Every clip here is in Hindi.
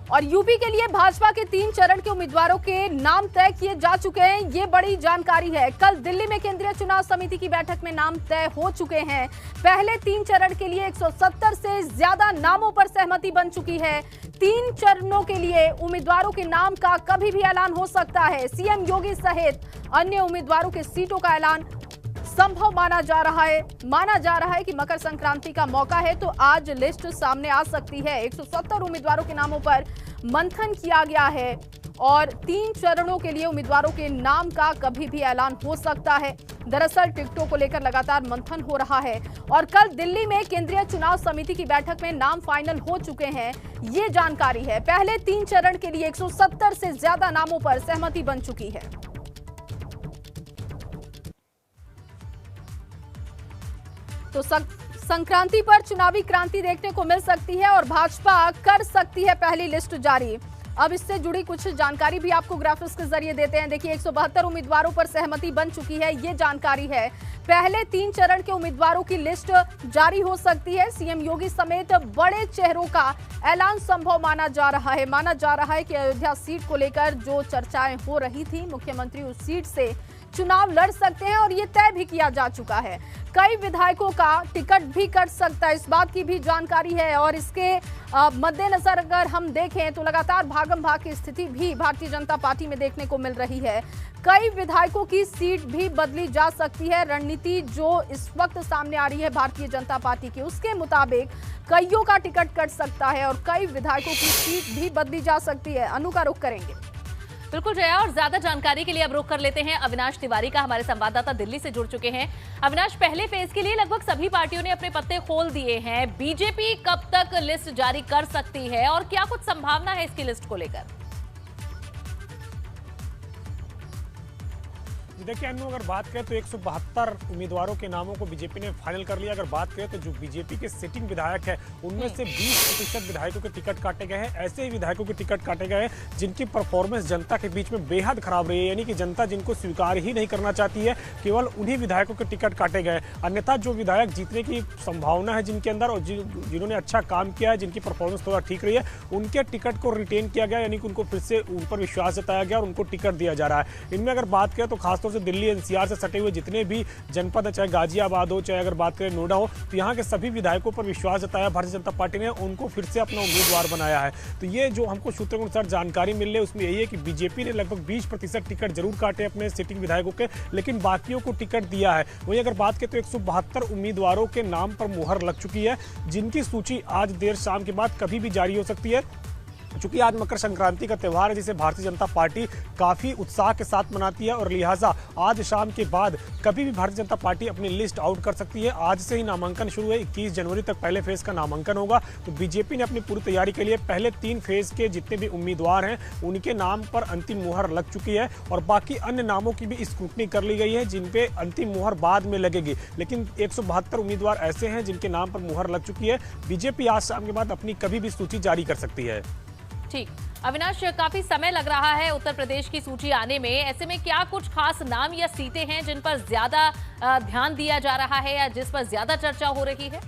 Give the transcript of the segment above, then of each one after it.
और यूपी के लिए भाजपा के 3 चरण के उम्मीदवारों के नाम तय किए जा चुके हैं, ये बड़ी जानकारी है। कल दिल्ली में केंद्रीय चुनाव समिति की बैठक में नाम तय हो चुके हैं। पहले 3 चरण के लिए 170 से ज्यादा नामों पर सहमति बन चुकी है। 3 चरणों के लिए उम्मीदवारों के नाम का कभी भी ऐलान हो सकता है। सीएम योगी सहित अन्य उम्मीदवारों के सीटों का ऐलान संभव माना जा रहा है कि मकर संक्रांति का मौका है तो आज लिस्ट सामने आ सकती है। 170 उम्मीदवारों के नामों पर मंथन किया गया है और 3 चरणों के लिए उम्मीदवारों के नाम का कभी भी ऐलान हो सकता है। दरअसल टिकटों को लेकर लगातार मंथन हो रहा है और कल दिल्ली में केंद्रीय चुनाव समिति की बैठक में नाम फाइनल हो चुके हैं, ये जानकारी है। पहले 3 चरण के लिए 170 से ज्यादा नामों पर सहमति बन चुकी है। तो संक्रांति पर चुनावी क्रांति देखने को मिल सकती है और भाजपा कर सकती है पहली लिस्ट जारी। अब इससे जुड़ी कुछ जानकारी भी आपको ग्राफिक्स के जरिए देते हैं। देखिए 172 उम्मीदवारों पर सहमति बन चुकी है, ये जानकारी है। पहले 3 चरण के उम्मीदवारों की लिस्ट जारी हो सकती है। सीएम योगी समेत बड़े चेहरों का ऐलान संभव माना जा रहा है कि अयोध्या सीट को लेकर जो चर्चाएं हो रही थी, मुख्यमंत्री उस सीट से चुनाव लड़ सकते हैं और ये तय भी किया जा चुका है। कई विधायकों का टिकट भी कट सकता है, इस बात की भी जानकारी है। और इसके मद्देनजर अगर हम देखें तो लगातार भागम भाग की स्थिति भी भारतीय जनता पार्टी में देखने को मिल रही है। कई विधायकों की सीट भी बदली जा सकती है। रणनीति जो इस वक्त सामने आ रही है भारतीय जनता पार्टी की, उसके मुताबिक कईयों का टिकट कट सकता है और कई विधायकों की सीट भी बदली जा सकती है। अनु का रुख करेंगे। बिल्कुल जया, और ज्यादा जानकारी के लिए अब रुख कर लेते हैं अविनाश तिवारी का। हमारे संवाददाता दिल्ली से जुड़ चुके हैं। अविनाश, पहले फेज के लिए लगभग सभी पार्टियों ने अपने पत्ते खोल दिए हैं। बीजेपी कब तक लिस्ट जारी कर सकती है और क्या कुछ संभावना है इसकी लिस्ट को लेकर? देखिए अनु, अगर बात करें तो 172 उम्मीदवारों के नामों को बीजेपी ने फाइनल कर लिया। अगर बात करें तो जो बीजेपी के सिटिंग विधायक है उनमें से 20% विधायकों के टिकट काटे गए हैं। ऐसे ही विधायकों के टिकट काटे गए हैं जिनकी परफॉर्मेंस जनता के बीच में बेहद खराब रही है, यानी कि जनता जिनको स्वीकार ही नहीं करना चाहती है, केवल उन्हीं विधायकों के टिकट काटे गए। अन्यथा जो विधायक जीतने की संभावना है जिनके अंदर और जिन्होंने अच्छा काम किया है, जिनकी परफॉर्मेंस थोड़ा ठीक रही है, उनके टिकट को रिटेन किया गया, यानी कि उनको फिर से उन पर विश्वास जताया गया और उनको टिकट दिया जा रहा है। इनमें अगर बात करें तो खासतौर से दिल्ली एनसीआर से सटे हुए जितने भी जनपद है, चाहे गाजियाबाद हो, चाहे अगर बात करें नोएडा हो, तो यहाँ के सभी विधायकों पर विश्वास जताया भारतीय जनता पार्टी ने, उनको फिर से अपना उम्मीदवार बनाया है। तो ये जो हमको सूत्रों के अनुसार जानकारी मिल रही है उसमें यही है कि बीजेपी ने लगभग 20% टिकट जरूर काटे अपने सिटिंग विधायकों के, लेकिन बाकियों को टिकट दिया है। वहीं अगर बात करें तो 172 उम्मीदवारों के नाम पर मुहर लग चुकी है, जिनकी सूची आज देर शाम के बाद कभी भी जारी हो सकती है। चूंकि आज मकर संक्रांति का त्यौहार है जिसे भारतीय जनता पार्टी काफी उत्साह के साथ मनाती है और लिहाजा आज शाम के बाद कभी भी भारतीय जनता पार्टी अपनी लिस्ट आउट कर सकती है। आज से ही नामांकन शुरू है, 21 जनवरी तक पहले फेज का नामांकन होगा। तो बीजेपी ने अपनी पूरी तैयारी के लिए पहले 3 फेज के जितने भी उम्मीदवार हैं उनके नाम पर अंतिम मुहर लग चुकी है और बाकी अन्य नामों की भी स्क्रूटनी कर ली गई है जिनपे अंतिम मुहर बाद में लगेगी। लेकिन 172 उम्मीदवार ऐसे हैं जिनके नाम पर मुहर लग चुकी है। बीजेपी आज शाम के बाद अपनी कभी भी सूची जारी कर सकती है। ठीक अविनाश, काफी समय लग रहा है उत्तर प्रदेश की सूची आने में। ऐसे में क्या कुछ खास नाम या सीटें हैं जिन पर ज्यादा ध्यान दिया जा रहा है या जिस पर ज्यादा चर्चा हो रही है?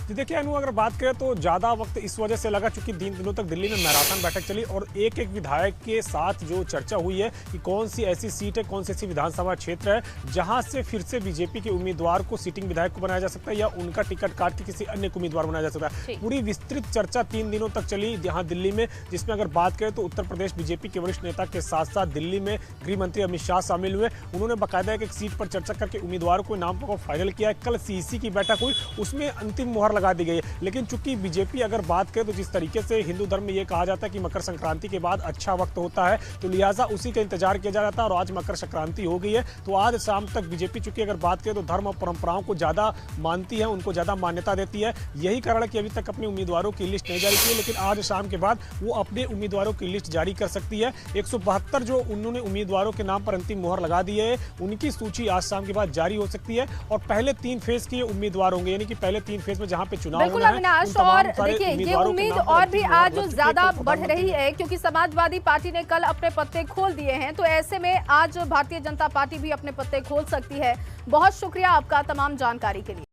देखिए अनु, अगर बात करें तो ज़्यादा वक्त इस वजह से लगा चूंकि 3 दिनों तक दिल्ली में मैराथन बैठक चली और एक एक विधायक के साथ जो चर्चा हुई है कि कौन सी ऐसी सीट है, कौन सी ऐसी विधानसभा क्षेत्र है जहां से फिर से बीजेपी के उम्मीदवार को सिटिंग विधायक को बनाया जा सकता है या उनका टिकट काट के किसी अन्य को उम्मीदवार बनाया जा सकता है। पूरी विस्तृत चर्चा 3 दिनों तक चली यहाँ दिल्ली में, जिसमें अगर बात करें तो उत्तर प्रदेश बीजेपी के वरिष्ठ नेता के साथ साथ दिल्ली में गृह मंत्री अमित शाह शामिल हुए। उन्होंने बाकायदा एक सीट पर चर्चा करके उम्मीदवारों को नाम को फाइनल किया है। कल सीईसी की बैठक हुई, उसमें अंतिम मुहर लगा दी गई है। लेकिन चूंकि बीजेपी अगर बात करें तो जिस तरीके से हिंदू धर्म में ये कहा जाता है कि मकर संक्रांति के बाद अच्छा वक्त होता है, तो लिहाजा उसी का इंतजार किया जा रहा था और आज मकर संक्रांति हो गई है। तो आज शाम तक बीजेपी चूंकि अगर बात करें तो धर्म और परंपराओं को ज्यादा मानती है, उनको ज्यादा मान्यता देती है। यही कारण है कि अभी तक अपने उम्मीदवारों की लिस्ट नहीं जारी की है, लेकिन आज शाम के बाद वो अपने उम्मीदवारों की लिस्ट जारी कर सकती है। 172 जो उन्होंने उम्मीदवारों के नाम पर अंतिम मुहर लगा दी है, उनकी सूची आज शाम के बाद जारी हो सकती है और पहले 3 फेज के उम्मीदवार होंगे, यानी कि पहले 3 फेज में जहां पे चुनाव होना है। और देखिए ये उम्मीद और भी आज ज्यादा बढ़ रही है क्योंकि समाजवादी पार्टी ने कल अपने पत्ते खोल दिए हैं, तो ऐसे में आज भारतीय जनता पार्टी भी अपने पत्ते खोल सकती है। बहुत शुक्रिया आपका तमाम जानकारी के लिए।